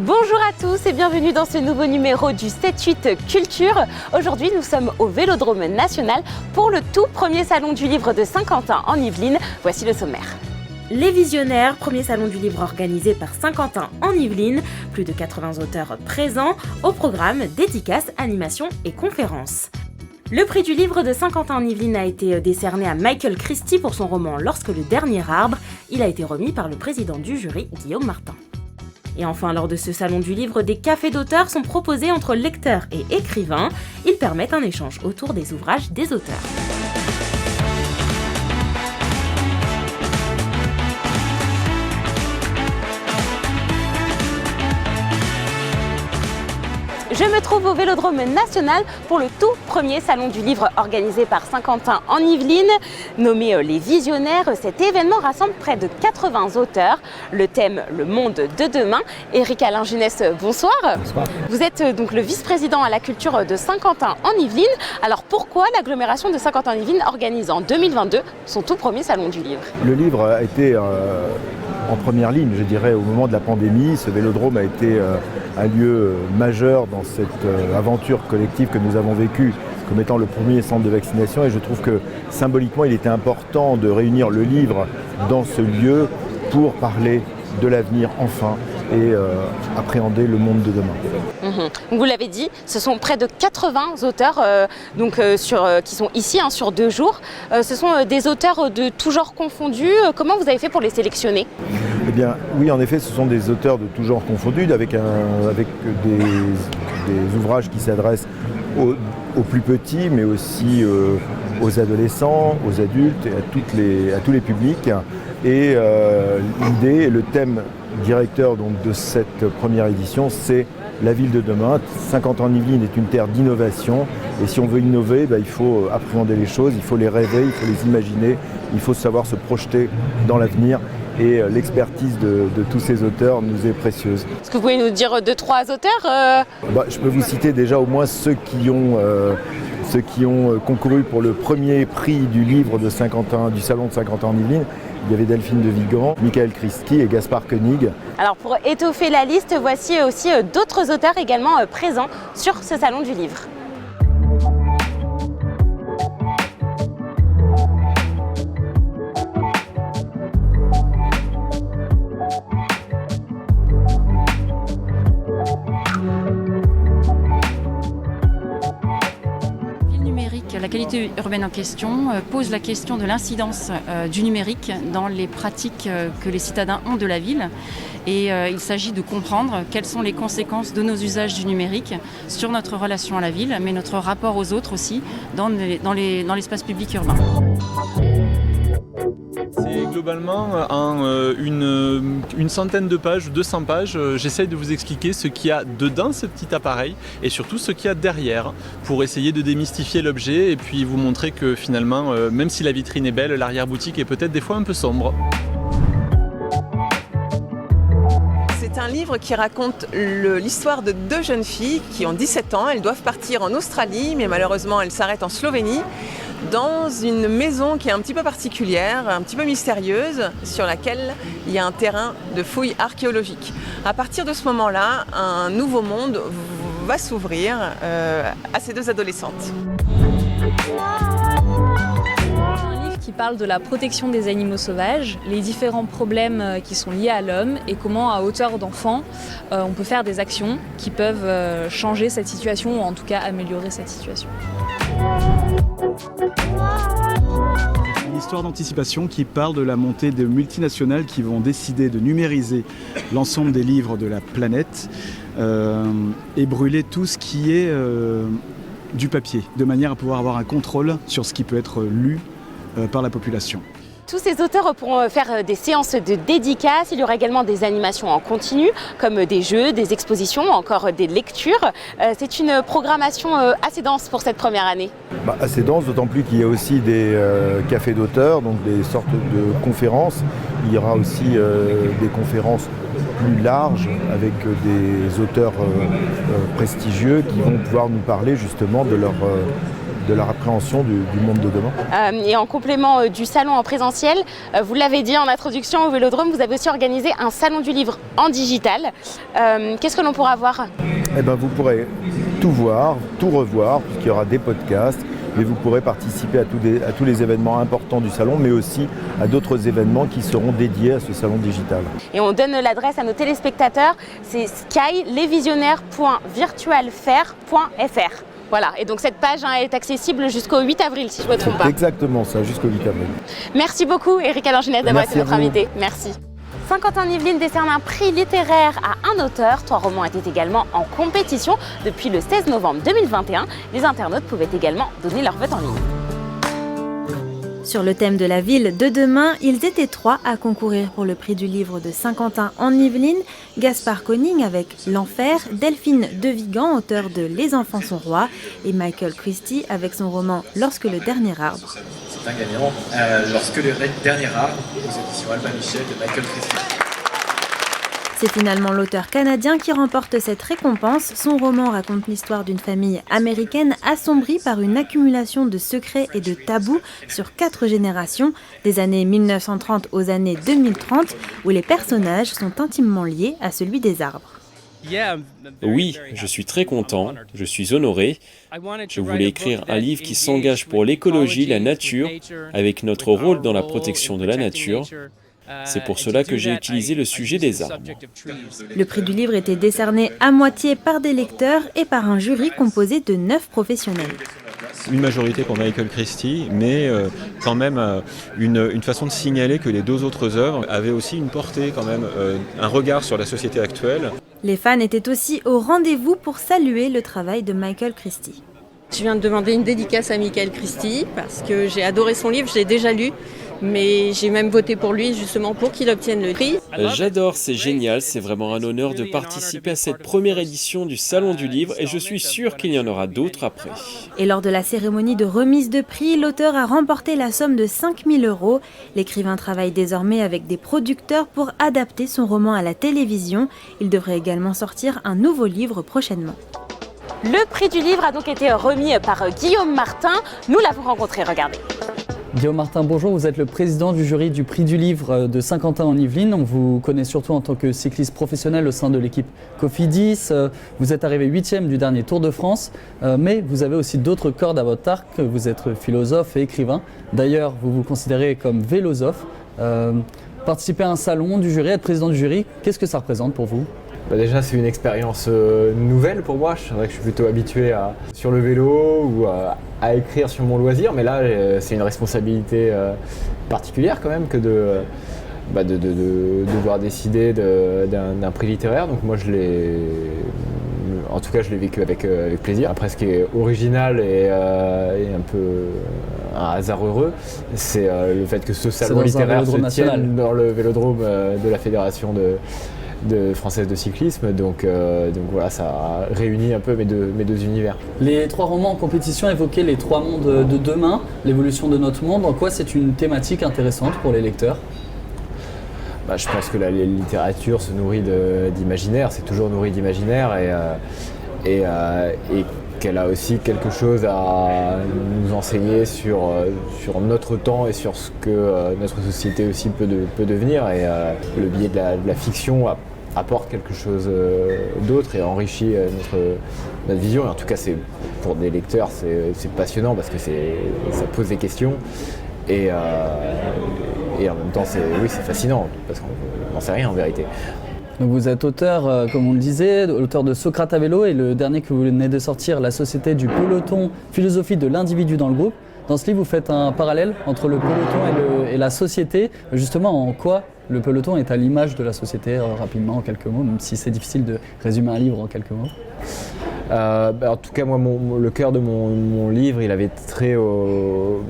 Bonjour à tous et bienvenue dans ce nouveau numéro du 7-8 Culture. Aujourd'hui, nous sommes au Vélodrome National pour le tout premier salon du livre de Saint-Quentin en Yvelines. Voici le sommaire. Les Visionnaires, premier salon du livre organisé par Saint-Quentin en Yvelines. Plus de 80 auteurs présents. Au programme, dédicaces, animations et conférences. Le prix du livre de Saint-Quentin en Yvelines a été décerné à Michael Christie pour son roman Lorsque le dernier arbre. Il a été remis par le président du jury, Guillaume Martin. Et enfin, lors de ce salon du livre, des cafés d'auteurs sont proposés entre lecteurs et écrivains. Ils permettent un échange autour des ouvrages des auteurs. Je me trouve au Vélodrome National pour le tout premier salon du livre organisé par Saint-Quentin en Yvelines, nommé Les Visionnaires. Cet événement rassemble près de 80 auteurs. Le thème, le monde de demain. Éric-Alain Junès, bonsoir. Bonsoir. Vous êtes donc le vice-président à la culture de Saint-Quentin en Yvelines. Alors pourquoi l'agglomération de Saint-Quentin en Yvelines organise en 2022 son tout premier salon du livre? Le livre a été en première ligne, je dirais, au moment de la pandémie. Ce vélodrome a été un lieu majeur dans cette aventure collective que nous avons vécue comme étant le premier centre de vaccination. Et je trouve que symboliquement, il était important de réunir le livre dans ce lieu pour parler de l'avenir enfin et appréhender le monde de demain. Vous l'avez dit, ce sont près de 80 auteurs qui sont ici sur 2 jours. Ce sont des auteurs de tout genre confondus. Comment vous avez fait pour les sélectionner ? Eh bien, oui, en effet, ce sont des auteurs de tout genre confondus, avec des ouvrages qui s'adressent aux plus petits, mais aussi aux adolescents, aux adultes et à tous les publics. Et l'idée et le thème directeur donc, de cette première édition, c'est la ville de demain. Saint-Quentin-en-Yvelines est une terre d'innovation. Et si on veut innover, il faut appréhender les choses, il faut les rêver, il faut les imaginer, il faut savoir se projeter dans l'avenir. Et l'expertise de tous ces auteurs nous est précieuse. Est-ce que vous pouvez nous dire 2-3 auteurs Je peux vous citer déjà au moins ceux qui ont concouru pour le premier prix du livre de Saint-Quentin, du salon de Saint-Quentin en Yvelines. Il y avait Delphine de Vigan, Michael Christie et Gaspard Koenig. Alors pour étoffer la liste, voici aussi d'autres auteurs également présents sur ce salon du livre. La qualité urbaine en question pose la question de l'incidence du numérique dans les pratiques que les citadins ont de la ville. Et il s'agit de comprendre quelles sont les conséquences de nos usages du numérique sur notre relation à la ville, mais notre rapport aux autres aussi dans l'espace public urbain. C'est globalement en une centaine de pages, 200 pages, j'essaye de vous expliquer ce qu'il y a dedans ce petit appareil et surtout ce qu'il y a derrière pour essayer de démystifier l'objet et puis vous montrer que finalement, même si la vitrine est belle, l'arrière-boutique est peut-être des fois un peu sombre. C'est un livre qui raconte l'histoire de 2 jeunes filles qui ont 17 ans. Elles doivent partir en Australie, mais malheureusement elles s'arrêtent en Slovénie, dans une maison qui est un petit peu particulière, un petit peu mystérieuse, sur laquelle il y a un terrain de fouilles archéologiques. À partir de ce moment-là, un nouveau monde va s'ouvrir à ces 2 adolescentes. Qui parle de la protection des animaux sauvages, les différents problèmes qui sont liés à l'homme et comment à hauteur d'enfant on peut faire des actions qui peuvent changer cette situation ou en tout cas améliorer cette situation. Une histoire d'anticipation qui parle de la montée de multinationales qui vont décider de numériser l'ensemble des livres de la planète et brûler tout ce qui est du papier, de manière à pouvoir avoir un contrôle sur ce qui peut être lu par la population. Tous ces auteurs pourront faire des séances de dédicaces. Il y aura également des animations en continu, comme des jeux, des expositions, encore des lectures. C'est une programmation assez dense pour cette première année. Assez dense, d'autant plus qu'il y a aussi des cafés d'auteurs, donc des sortes de conférences. Il y aura aussi des conférences plus larges avec des auteurs prestigieux qui vont pouvoir nous parler justement de de leur appréhension du monde de demain. Et en complément du salon en présentiel, vous l'avez dit en introduction au Vélodrome, vous avez aussi organisé un salon du livre en digital. Qu'est-ce que l'on pourra voir ? Eh ben, vous pourrez tout voir, tout revoir, puisqu'il y aura des podcasts, et vous pourrez participer à tous les événements importants du salon, mais aussi à d'autres événements qui seront dédiés à ce salon digital. Et on donne l'adresse à nos téléspectateurs, c'est sky-lesvisionnaires.virtualfair.fr. Voilà, et donc cette page est accessible jusqu'au 8 avril, si je ne me trompe pas. C'est exactement ça, jusqu'au 8 avril. Merci beaucoup, Éric Alanginès, d'avoir été notre invité. Merci. Saint-Quentin-en-Yvelines décerne un prix littéraire à un auteur. 3 romans étaient également en compétition. Depuis le 16 novembre 2021, les internautes pouvaient également donner leur vote en ligne. Sur le thème de la ville de demain, ils étaient 3 à concourir pour le prix du livre de Saint-Quentin-en-Yvelines. Gaspard Koning avec L'Enfer, Delphine De Vigan, auteur de Les enfants sont rois, et Michael Christie avec son roman Lorsque le dernier arbre. C'est un gagnant, Lorsque le dernier arbre, aux éditions Albin Michel de Michael Christie. C'est finalement l'auteur canadien qui remporte cette récompense. Son roman raconte l'histoire d'une famille américaine assombrie par une accumulation de secrets et de tabous sur 4 générations, des années 1930 aux années 2030, où les personnages sont intimement liés à celui des arbres. Oui, je suis très content, je suis honoré. Je voulais écrire un livre qui s'engage pour l'écologie, la nature, avec notre rôle dans la protection de la nature. C'est pour cela que j'ai utilisé le sujet des arbres. Le prix du livre était décerné à moitié par des lecteurs et par un jury composé de 9 professionnels. Une majorité pour Michael Christie, mais quand même une façon de signaler que les 2 autres œuvres avaient aussi une portée, quand même, un regard sur la société actuelle. Les fans étaient aussi au rendez-vous pour saluer le travail de Michael Christie. Je viens de demander une dédicace à Michael Christie parce que j'ai adoré son livre, je l'ai déjà lu. Mais j'ai même voté pour lui justement pour qu'il obtienne le prix. J'adore, c'est génial, c'est vraiment un honneur de participer à cette première édition du Salon du Livre et je suis sûr qu'il y en aura d'autres après. Et lors de la cérémonie de remise de prix, l'auteur a remporté la somme de 5 000 €. L'écrivain travaille désormais avec des producteurs pour adapter son roman à la télévision. Il devrait également sortir un nouveau livre prochainement. Le prix du livre a donc été remis par Guillaume Martin. Nous l'avons rencontré, regardez. Guillaume Martin, bonjour, vous êtes le président du jury du prix du livre de Saint-Quentin-en-Yvelines. On vous connaît surtout en tant que cycliste professionnel au sein de l'équipe Cofidis. Vous êtes arrivé 8e du dernier Tour de France, mais vous avez aussi d'autres cordes à votre arc. Vous êtes philosophe et écrivain. D'ailleurs, vous vous considérez comme vélosophe. Participer à un salon du jury, être président du jury, qu'est-ce que ça représente pour vous ? Déjà, c'est une expérience nouvelle pour moi. C'est vrai que je suis plutôt habitué sur le vélo ou à écrire sur mon loisir, mais là, c'est une responsabilité particulière quand même que de devoir décider d'un prix littéraire. Donc moi, en tout cas, je l'ai vécu avec plaisir. Après, ce qui est original et un peu un hasard heureux, c'est le fait que ce salon littéraire se tienne dans le vélodrome de la Fédération française de cyclisme, donc voilà, ça a réuni un peu mes deux univers. Les 3 romans en compétition évoquaient les 3 mondes de demain, l'évolution de notre monde. En quoi c'est une thématique intéressante pour les lecteurs ? Je pense que la littérature se nourrit d'imaginaire, c'est toujours nourri d'imaginaire et qu'elle a aussi quelque chose à nous enseigner sur notre temps et sur ce que notre société aussi peut devenir. Et le biais de la fiction apporte quelque chose d'autre et enrichit notre vision. Et en tout cas, pour des lecteurs, c'est passionnant parce que ça pose des questions. Et en même temps, c'est fascinant parce qu'on n'en sait rien en vérité. Donc vous êtes auteur, comme on le disait, auteur de Socrate à vélo et le dernier que vous venez de sortir, La société du peloton, philosophie de l'individu dans le groupe. Dans ce livre, vous faites un parallèle entre le peloton et la société. Justement, en quoi le peloton est à l'image de la société, rapidement, en quelques mots, même si c'est difficile de résumer un livre en quelques mots. En tout cas, moi, le cœur de mon livre, il avait trait au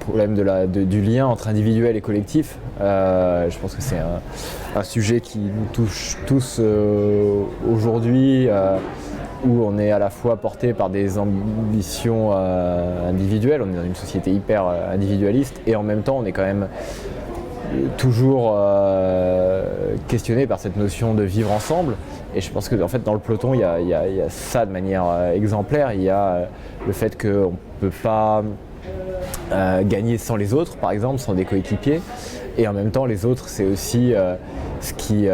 problème du lien entre individuel et collectif. Je pense que c'est un sujet qui nous touche tous aujourd'hui, où on est à la fois porté par des ambitions individuelles, on est dans une société hyper individualiste, et en même temps, on est quand même toujours questionné par cette notion de vivre ensemble. Et je pense que en fait, dans le peloton, il y a ça de manière exemplaire. Il y a le fait qu'on ne peut pas gagner sans les autres, par exemple, sans des coéquipiers. Et en même temps, les autres, c'est aussi ce qui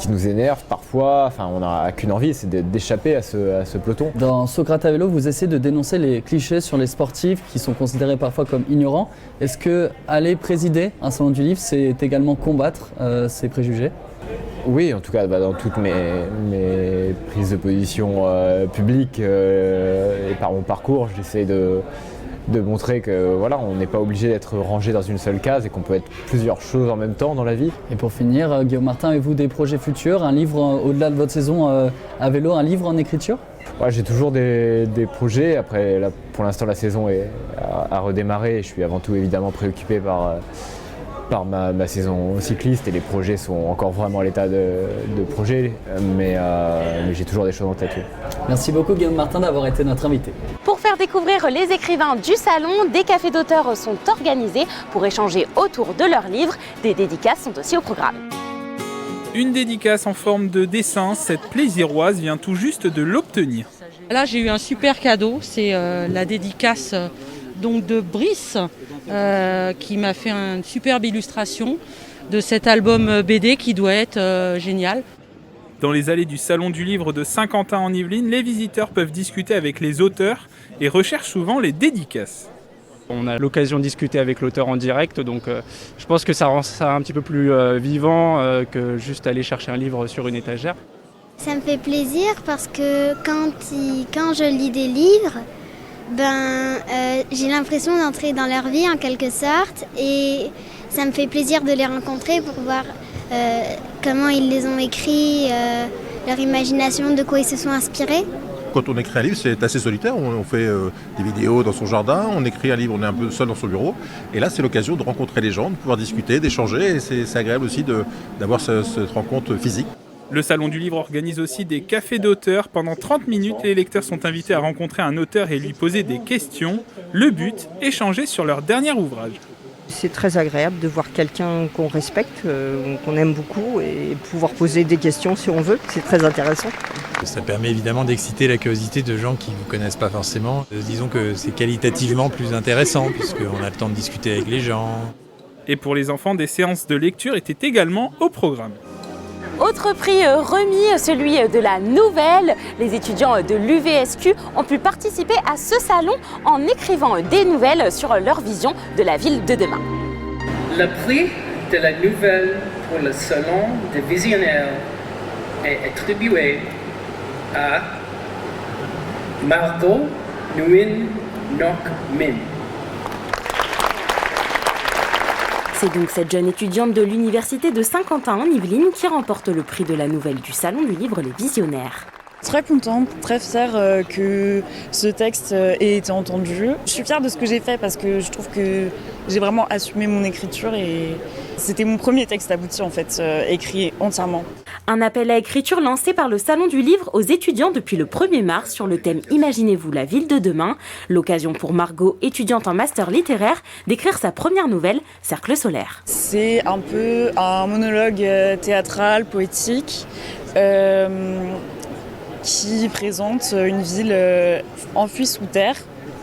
nous énerve parfois. Enfin, on n'a qu'une envie, c'est d'échapper à ce peloton. Dans Socrate à vélo, vous essayez de dénoncer les clichés sur les sportifs qui sont considérés parfois comme ignorants. Est-ce que aller présider un salon du livre, c'est également combattre ces préjugés ? Oui, en tout cas, dans toutes mes prises de position publiques et par mon parcours, j'essaie de montrer que voilà, on n'est pas obligé d'être rangé dans une seule case et qu'on peut être plusieurs choses en même temps dans la vie. Et pour finir, Guillaume Martin, avez-vous des projets futurs, un livre au-delà de votre saison à vélo, un livre en écriture ? Ouais, j'ai toujours des projets. Après, là, pour l'instant, la saison est à redémarrer. Je suis avant tout évidemment préoccupé par ma saison cycliste et les projets sont encore vraiment à l'état de projet, mais j'ai toujours des choses en tête. Oui. Merci beaucoup Guillaume Martin d'avoir été notre invité. Pour faire découvrir les écrivains du salon, des cafés d'auteurs sont organisés pour échanger autour de leurs livres. Des dédicaces sont aussi au programme. Une dédicace en forme de dessin, cette plaisiroise vient tout juste de l'obtenir. Là j'ai eu un super cadeau, c'est la dédicace donc de Brice qui m'a fait une superbe illustration de cet album BD qui doit être génial. Dans les allées du Salon du Livre de Saint-Quentin en Yvelines, les visiteurs peuvent discuter avec les auteurs et recherchent souvent les dédicaces. On a l'occasion de discuter avec l'auteur en direct, donc je pense que ça rend ça un petit peu plus vivant que juste aller chercher un livre sur une étagère. Ça me fait plaisir parce que quand je lis des livres, j'ai l'impression d'entrer dans leur vie en quelque sorte et ça me fait plaisir de les rencontrer pour voir comment ils les ont écrits, leur imagination, de quoi ils se sont inspirés. Quand on écrit un livre, c'est assez solitaire. On fait des vidéos dans son jardin, on écrit un livre, on est un peu seul dans son bureau. Et là, c'est l'occasion de rencontrer les gens, de pouvoir discuter, d'échanger. Et c'est agréable aussi d'avoir cette rencontre physique. Le Salon du Livre organise aussi des cafés d'auteurs. Pendant 30 minutes, les lecteurs sont invités à rencontrer un auteur et lui poser des questions. Le but, échanger sur leur dernier ouvrage. C'est très agréable de voir quelqu'un qu'on respecte, qu'on aime beaucoup et pouvoir poser des questions si on veut. C'est très intéressant. Ça permet évidemment d'exciter la curiosité de gens qui ne vous connaissent pas forcément. Disons que c'est qualitativement plus intéressant puisqu'on a le temps de discuter avec les gens. Et pour les enfants, des séances de lecture étaient également au programme. Autre prix remis, celui de la nouvelle. Les étudiants de l'UVSQ ont pu participer à ce salon en écrivant des nouvelles sur leur vision de la ville de demain. Le prix de la nouvelle pour le salon des visionnaires est attribué à Margot Nguyen Ngoc Minh. C'est donc cette jeune étudiante de l'université de Saint-Quentin en Yvelines qui remporte le prix de la nouvelle du Salon du Livre Les Visionnaires. Très contente, très fière que ce texte ait été entendu. Je suis fière de ce que j'ai fait parce que je trouve que j'ai vraiment assumé mon écriture et c'était mon premier texte abouti en fait, écrit entièrement. Un appel à écriture lancé par le Salon du Livre aux étudiants depuis le 1er mars sur le thème « Imaginez-vous la ville de demain ». L'occasion pour Margot, étudiante en master littéraire, d'écrire sa première nouvelle, Cercle solaire. C'est un peu un monologue théâtral, poétique, qui présente une ville enfouie sous terre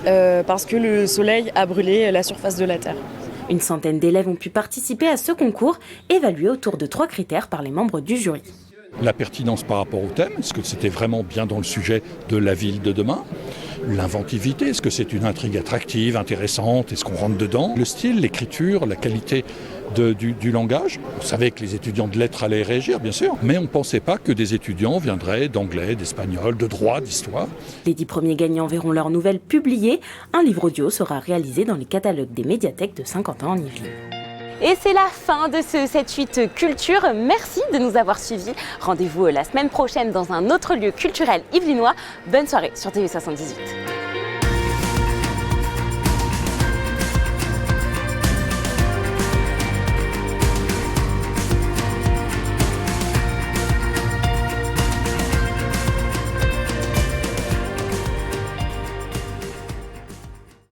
parce que le soleil a brûlé la surface de la terre. Une centaine d'élèves ont pu participer à ce concours, évalué autour de 3 critères par les membres du jury. La pertinence par rapport au thème, est-ce que c'était vraiment bien dans le sujet de la ville de demain ? L'inventivité, est-ce que c'est une intrigue attractive, intéressante, est-ce qu'on rentre dedans ? Le style, l'écriture, la qualité du langage. On savait que les étudiants de lettres allaient réagir, bien sûr, mais on ne pensait pas que des étudiants viendraient d'anglais, d'espagnol, de droit, d'histoire. Les 10 premiers gagnants verront leurs nouvelles publiées. Un livre audio sera réalisé dans les catalogues des médiathèques de Saint-Quentin en Yvelines. Et c'est la fin de ce 7-8 Culture. Merci de nous avoir suivis. Rendez-vous la semaine prochaine dans un autre lieu culturel yvelinois. Bonne soirée sur TV78.